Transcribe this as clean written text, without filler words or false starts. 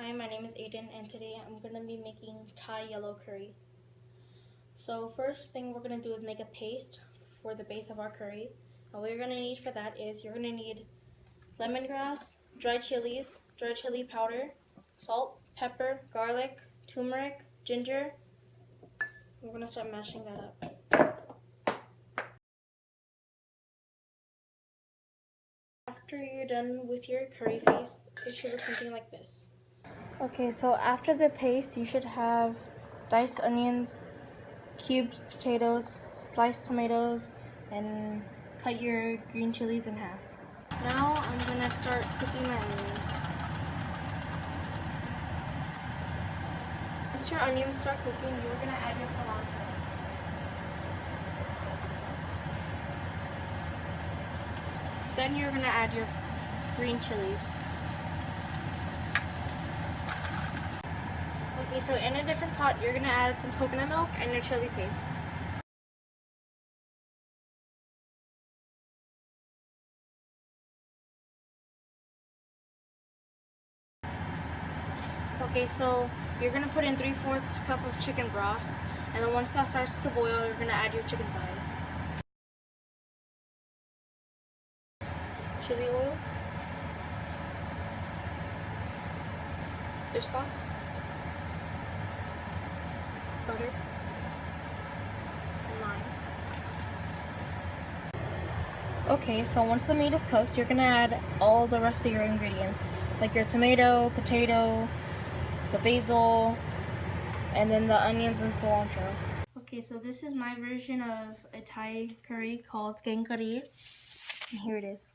Hi, my name is Aidan, and today I'm going to be making Thai yellow curry. So first thing we're going to do is make a paste for the base of our curry. And what you're going to need for that is you're going to need lemongrass, dried chilies, dried chili powder, salt, pepper, garlic, turmeric, ginger. We're going to start mashing that up. After you're done with your curry paste, it should look something like this. Okay, so after the paste, you should have diced onions, cubed potatoes, sliced tomatoes, and cut your green chilies in half. Now I'm gonna start cooking my onions. Once your onions start cooking, you're gonna add your cilantro. Then you're gonna add your green chilies. Okay, so in a different pot, you're gonna add some coconut milk and your chili paste. Okay, so you're gonna put in 3/4 cup of chicken broth, and then once that starts to boil, you're gonna add your chicken thighs. Chili oil, fish sauce, butter, and lime. Okay, so once the meat is cooked, you're gonna add all the rest of your ingredients, like your tomato, potato, the basil, and then the onions and cilantro. Okay, so this is my version of a Thai curry called gang curry, and here it is.